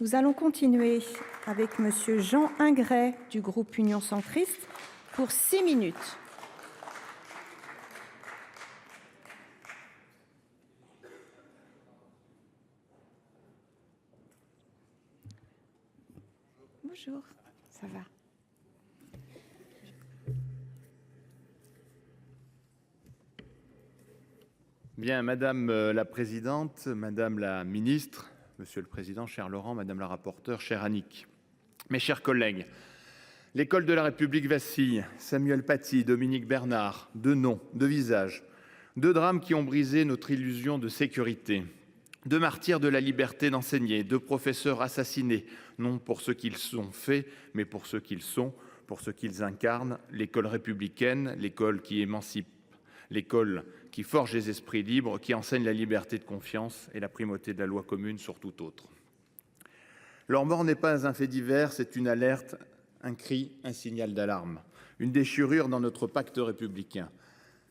Nous allons continuer avec Monsieur Jean Ingret du groupe Union centriste pour 6 minutes. Bonjour, ça va? Bien, Madame la Présidente, Madame la Ministre, Monsieur le Président, cher Laurent, Madame la Rapporteure, chère Annick, mes chers collègues, l'école de la République vacille. Samuel Paty, Dominique Bernard, deux noms, deux visages, deux drames qui ont brisé notre illusion de sécurité, deux martyrs de la liberté d'enseigner, deux professeurs assassinés, non pour ce qu'ils ont fait, mais pour ce qu'ils sont, pour ce qu'ils incarnent, l'école républicaine, l'école qui émancipe, l'école qui forge les esprits libres, qui enseigne la liberté de confiance et la primauté de la loi commune sur tout autre. Leur mort n'est pas un fait divers, c'est une alerte, un cri, un signal d'alarme, une déchirure dans notre pacte républicain.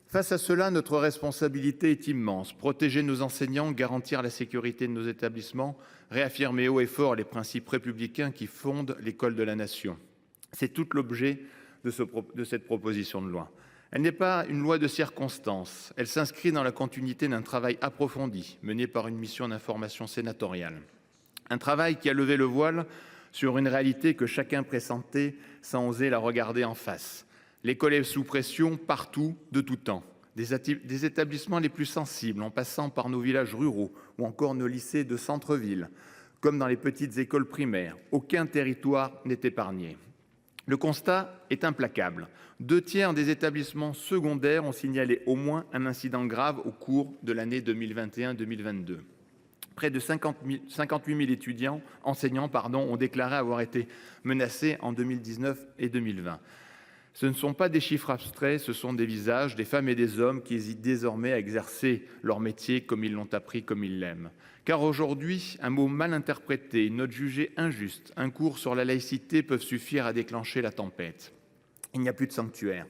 Face à cela, notre responsabilité est immense. Protéger nos enseignants, garantir la sécurité de nos établissements, réaffirmer haut et fort les principes républicains qui fondent l'école de la nation. C'est tout l'objet de cette proposition de loi. Elle n'est pas une loi de circonstance, elle s'inscrit dans la continuité d'un travail approfondi mené par une mission d'information sénatoriale. Un travail qui a levé le voile sur une réalité que chacun pressentait sans oser la regarder en face. L'école est sous pression partout, de tout temps. Des établissements les plus sensibles, en passant par nos villages ruraux ou encore nos lycées de centre-ville, comme dans les petites écoles primaires. Aucun territoire n'est épargné. Le constat est implacable. 2/3 des établissements secondaires ont signalé au moins un incident grave au cours de l'année 2021-2022. Près de 58 000 enseignants ont déclaré avoir été menacés en 2019 et 2020. Ce ne sont pas des chiffres abstraits, ce sont des visages, des femmes et des hommes qui hésitent désormais à exercer leur métier comme ils l'ont appris, comme ils l'aiment. Car aujourd'hui, un mot mal interprété, une note jugée injuste, un cours sur la laïcité peuvent suffire à déclencher la tempête. Il n'y a plus de sanctuaire.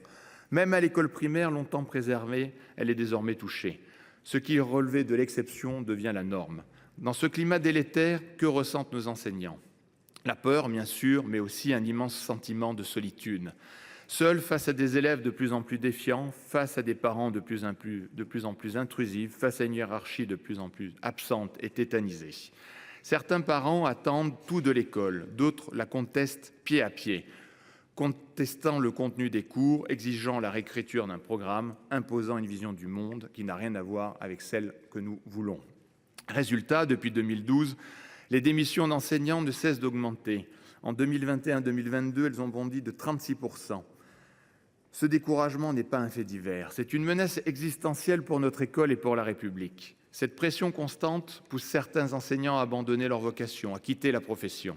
Même à l'école primaire, longtemps préservée, elle est désormais touchée. Ce qui relevait de l'exception devient la norme. Dans ce climat délétère, que ressentent nos enseignants? La peur, bien sûr, mais aussi un immense sentiment de solitude. Seuls face à des élèves de plus en plus défiants, face à des parents de plus en plus intrusifs, face à une hiérarchie de plus en plus absente et tétanisée. Certains parents attendent tout de l'école, d'autres la contestent pied à pied, contestant le contenu des cours, exigeant la réécriture d'un programme, imposant une vision du monde qui n'a rien à voir avec celle que nous voulons. Résultat, depuis 2012, les démissions d'enseignants ne cessent d'augmenter. En 2021-2022, elles ont bondi de 36%. Ce découragement n'est pas un fait divers, c'est une menace existentielle pour notre école et pour la République. Cette pression constante pousse certains enseignants à abandonner leur vocation, à quitter la profession.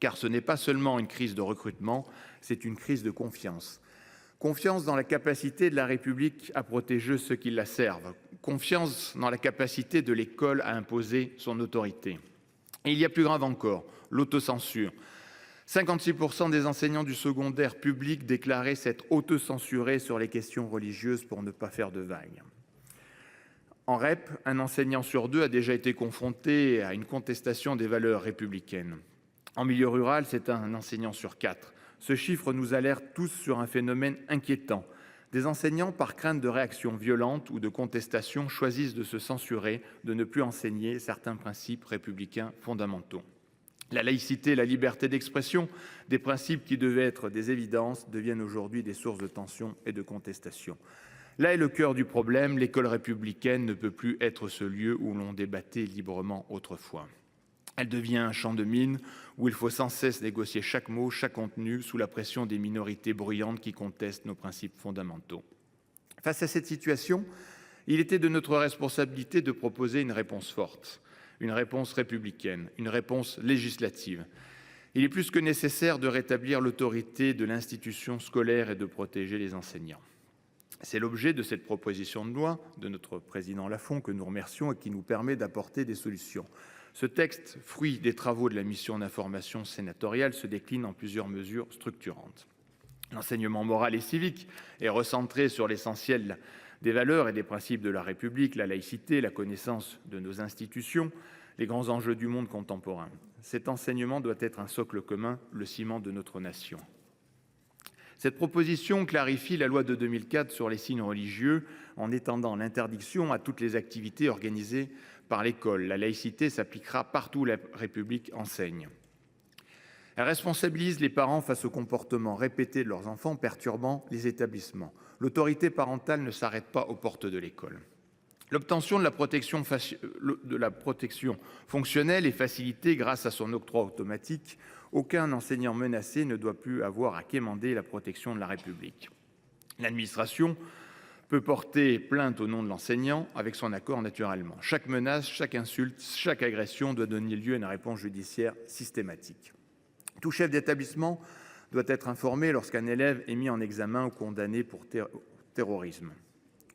Car ce n'est pas seulement une crise de recrutement, c'est une crise de confiance. Confiance dans la capacité de la République à protéger ceux qui la servent. Confiance dans la capacité de l'école à imposer son autorité. Et il y a plus grave encore, l'autocensure. 56% des enseignants du secondaire public déclaraient s'être autocensurés sur les questions religieuses pour ne pas faire de vagues. En REP, un enseignant sur deux a déjà été confronté à une contestation des valeurs républicaines. En milieu rural, c'est un enseignant sur 4. Ce chiffre nous alerte tous sur un phénomène inquiétant. Des enseignants, par crainte de réactions violentes ou de contestation, choisissent de se censurer, de ne plus enseigner certains principes républicains fondamentaux. La laïcité, la liberté d'expression, des principes qui devaient être des évidences, deviennent aujourd'hui des sources de tension et de contestation. Là est le cœur du problème, l'école républicaine ne peut plus être ce lieu où l'on débattait librement autrefois. Elle devient un champ de mine où il faut sans cesse négocier chaque mot, chaque contenu, sous la pression des minorités bruyantes qui contestent nos principes fondamentaux. Face à cette situation, il était de notre responsabilité de proposer une réponse forte, une réponse républicaine, une réponse législative. Il est plus que nécessaire de rétablir l'autorité de l'institution scolaire et de protéger les enseignants. C'est l'objet de cette proposition de loi de notre président Lafon, que nous remercions et qui nous permet d'apporter des solutions. Ce texte, fruit des travaux de la mission d'information sénatoriale, se décline en plusieurs mesures structurantes. L'enseignement moral et civique est recentré sur l'essentiel des valeurs et des principes de la République, la laïcité, la connaissance de nos institutions, les grands enjeux du monde contemporain. Cet enseignement doit être un socle commun, le ciment de notre nation. Cette proposition clarifie la loi de 2004 sur les signes religieux en étendant l'interdiction à toutes les activités organisées par l'école. La laïcité s'appliquera partout où la République enseigne. Elle responsabilise les parents face aux comportements répétés de leurs enfants perturbant les établissements. L'autorité parentale ne s'arrête pas aux portes de l'école. L'obtention de la protection fonctionnelle est facilitée grâce à son octroi automatique. Aucun enseignant menacé ne doit plus avoir à quémander la protection de la République. L'administration peut porter plainte au nom de l'enseignant avec son accord naturellement. Chaque menace, chaque insulte, chaque agression doit donner lieu à une réponse judiciaire systématique. Tout chef d'établissement doit être informé lorsqu'un élève est mis en examen ou condamné pour terrorisme.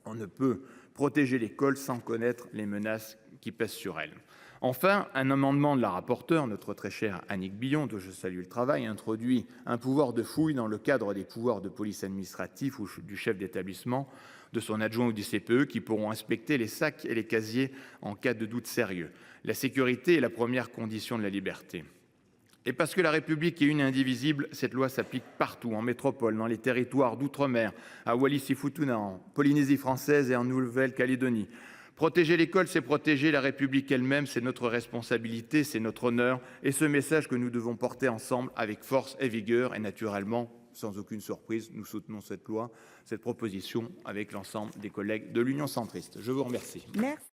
On ne peut protéger l'école sans connaître les menaces qui pèsent sur elle. Enfin, un amendement de la rapporteure, notre très chère Annick Billon, dont je salue le travail, introduit un pouvoir de fouille dans le cadre des pouvoirs de police administrative ou du chef d'établissement, de son adjoint ou du CPE, qui pourront inspecter les sacs et les casiers en cas de doute sérieux. La sécurité est la première condition de la liberté. Et parce que la République est une et indivisible, cette loi s'applique partout, en métropole, dans les territoires d'outre-mer, à Wallis-et-Futuna, en Polynésie française et en Nouvelle-Calédonie. Protéger l'école, c'est protéger la République elle-même, c'est notre responsabilité, c'est notre honneur, et ce message que nous devons porter ensemble avec force et vigueur, et naturellement, sans aucune surprise, nous soutenons cette loi, cette proposition avec l'ensemble des collègues de l'Union centriste. Je vous remercie. Merci.